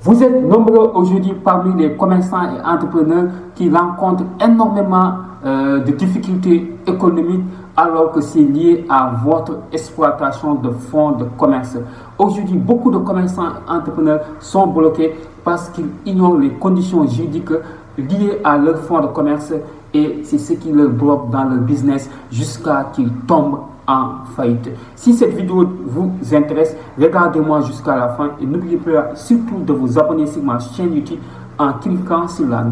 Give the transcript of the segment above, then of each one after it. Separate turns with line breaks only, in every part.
Vous êtes nombreux aujourd'hui parmi les commerçants et entrepreneurs qui rencontrent énormément de difficultés économiques alors que c'est lié à votre exploitation de fonds de commerce. Aujourd'hui, beaucoup de commerçants et entrepreneurs sont bloqués parce qu'ils ignorent les conditions juridiques liées à leur fonds de commerce et c'est ce qui leur bloque dans leur business jusqu'à qu'ils tombent en faillite. Si cette vidéo vous intéresse, regardez-moi jusqu'à la fin et n'oubliez pas surtout de vous abonner sur ma chaîne YouTube en cliquant sur la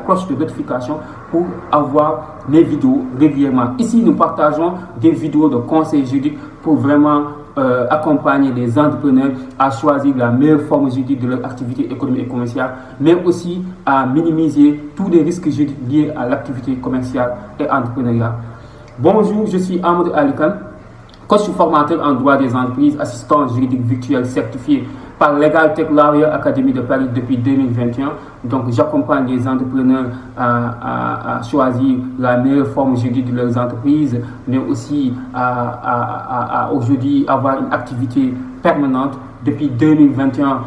cloche de notification pour avoir mes vidéos régulièrement. Ici, nous partageons des vidéos de conseils juridiques pour vraiment accompagner les entrepreneurs à choisir la meilleure forme juridique de leur activité économique et commerciale, mais aussi à minimiser tous les risques juridiques liés à l'activité commerciale et entrepreneuriale. Bonjour, je suis Amadou Ali Kane, coach formateur en droit des entreprises, assistant juridique virtuel certifié par Legal Tech Lawyer Academy de Paris depuis 2021. Donc, j'accompagne les entrepreneurs à choisir la meilleure forme juridique de leurs entreprises, mais aussi à aujourd'hui avoir une activité permanente. Depuis 2021,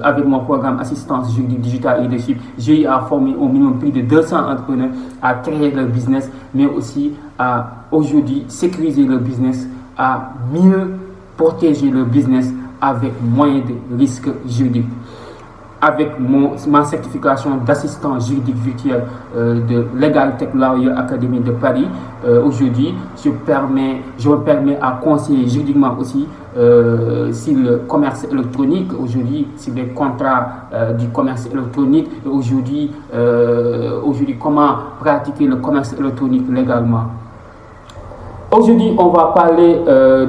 avec mon programme Assistance juridique digital leadership, j'ai formé au minimum plus de 200 entrepreneurs à créer leur business, mais aussi à aujourd'hui sécuriser leur business, à mieux protéger leur business avec moins de risques juridiques. Avec ma certification d'assistant juridique virtuel de Legal Tech Lawyer Academy de Paris, aujourd'hui, je me permets à conseiller juridiquement aussi sur le commerce électronique, aujourd'hui, sur les contrats du commerce électronique, et aujourd'hui, comment pratiquer le commerce électronique légalement. Aujourd'hui, on va parler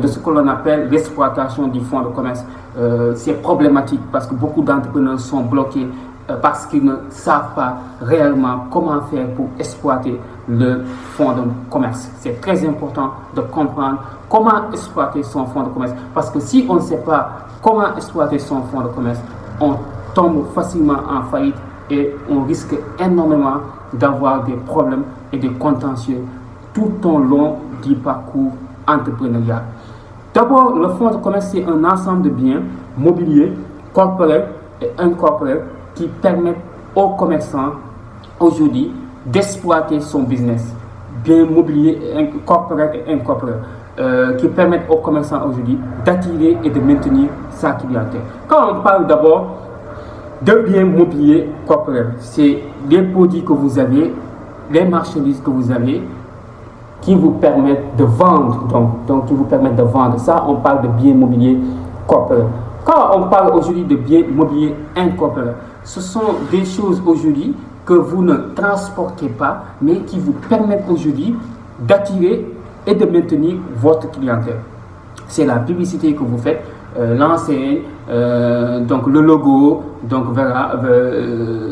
de ce que l'on appelle l'exploitation du fonds de commerce. C'est problématique parce que beaucoup d'entrepreneurs sont bloqués parce qu'ils ne savent pas réellement comment faire pour exploiter le fonds de commerce. C'est très important de comprendre comment exploiter son fonds de commerce parce que si on ne sait pas comment exploiter son fonds de commerce, on tombe facilement en faillite et on risque énormément d'avoir des problèmes et des contentieux tout au long du parcours entrepreneurial. D'abord, le fonds de commerce, c'est un ensemble de biens mobiliers, corporels et incorporels qui permettent aux commerçants aujourd'hui d'exploiter son business. Biens mobiliers, corporels et incorporels qui permettent aux commerçants aujourd'hui d'attirer et de maintenir sa clientèle. Quand on parle d'abord de biens mobiliers corporels, c'est les produits que vous avez, les marchandises que vous avez, qui vous permettent de vendre, donc qui vous permettent de vendre. Ça, on parle de biens mobiliers corporels. Quand on parle aujourd'hui de biens mobiliers incorporels, ce sont des choses aujourd'hui que vous ne transportez pas, mais qui vous permettent aujourd'hui d'attirer et de maintenir votre clientèle. C'est la publicité que vous faites, l'enseigne, donc le logo, donc voilà,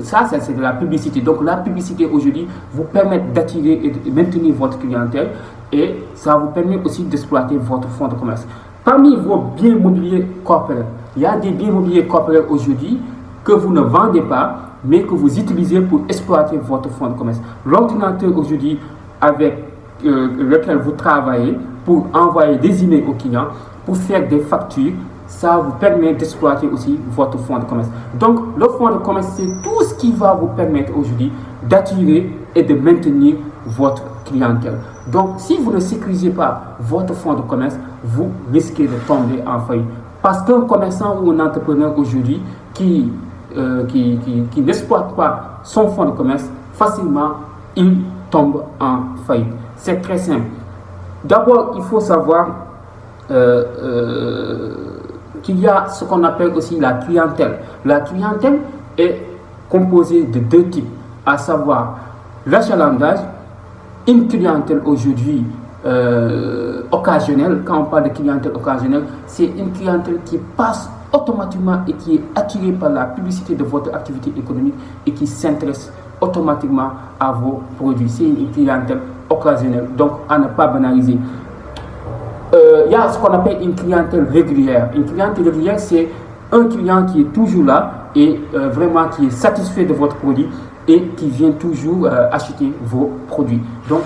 ça c'est de la publicité. Donc la publicité aujourd'hui vous permet d'attirer et de maintenir votre clientèle et ça vous permet aussi d'exploiter votre fonds de commerce. Parmi vos biens mobiliers corporels, il y a des biens mobiliers corporels aujourd'hui que vous ne vendez pas, mais que vous utilisez pour exploiter votre fonds de commerce. L'ordinateur aujourd'hui avec lequel vous travaillez pour envoyer des emails aux clients, pour faire des factures, ça vous permet d'exploiter aussi votre fonds de commerce. Donc, le fonds de commerce, c'est tout ce qui va vous permettre aujourd'hui d'attirer et de maintenir votre clientèle. Donc, si vous ne sécurisez pas votre fonds de commerce, vous risquez de tomber en faillite. Parce qu'un commerçant ou un entrepreneur aujourd'hui qui n'exploite pas son fonds de commerce, facilement, il tombe en faillite. C'est très simple. D'abord, il faut savoir qu'il y a ce qu'on appelle aussi la clientèle. La clientèle est composée de deux types, à savoir l'achalandage, une clientèle aujourd'hui occasionnelle. Quand on parle de clientèle occasionnelle, c'est une clientèle qui passe automatiquement et qui est attirée par la publicité de votre activité économique et qui s'intéresse automatiquement à vos produits. C'est une clientèle occasionnelle, donc à ne pas banaliser. Il y a ce qu'on appelle une clientèle régulière. Une clientèle régulière, c'est un client qui est toujours là et vraiment qui est satisfait de votre produit et qui vient toujours acheter vos produits. Donc,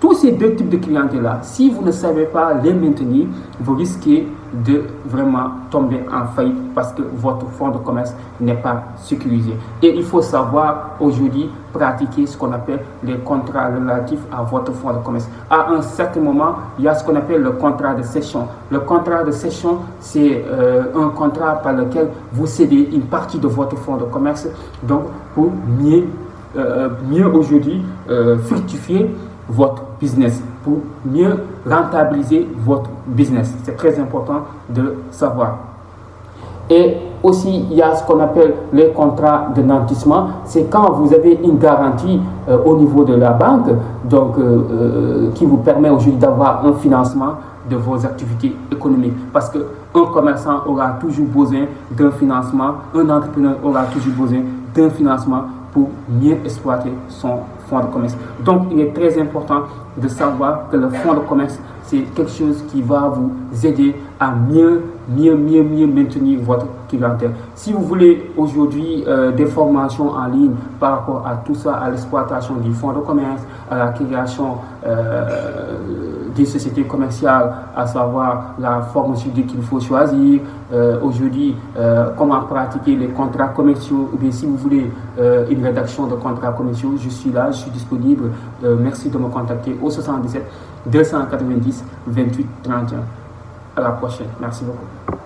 tous ces deux types de clientèle-là, si vous ne savez pas les maintenir, vous risquez de vraiment tomber en faillite parce que votre fonds de commerce n'est pas sécurisé. Et il faut savoir aujourd'hui pratiquer ce qu'on appelle les contrats relatifs à votre fonds de commerce. À un certain moment, il y a ce qu'on appelle le contrat de cession. Le contrat de cession, c'est un contrat par lequel vous cédez une partie de votre fonds de commerce, donc pour mieux aujourd'hui fructifier votre business, pour mieux rentabiliser votre business. C'est très important de savoir. Et aussi, il y a ce qu'on appelle les contrats de nantissement. C'est quand vous avez une garantie au niveau de la banque, donc qui vous permet aujourd'hui d'avoir un financement de vos activités économiques. Parce qu'un commerçant aura toujours besoin d'un financement, un entrepreneur aura toujours besoin d'un financement pour mieux exploiter son fonds de commerce. Donc, il est très important de savoir que le fonds de commerce, c'est quelque chose qui va vous aider à mieux maintenir votre clientèle. Si vous voulez aujourd'hui des formations en ligne par rapport à tout ça, à l'exploitation du fonds de commerce, à la création des sociétés commerciales, à savoir la forme juridique qu'il faut choisir, aujourd'hui comment pratiquer les contrats commerciaux, ou bien si vous voulez une rédaction de contrats commerciaux, je suis là, je suis disponible. Merci de me contacter au 77 290 28 31. À la prochaine. Merci beaucoup.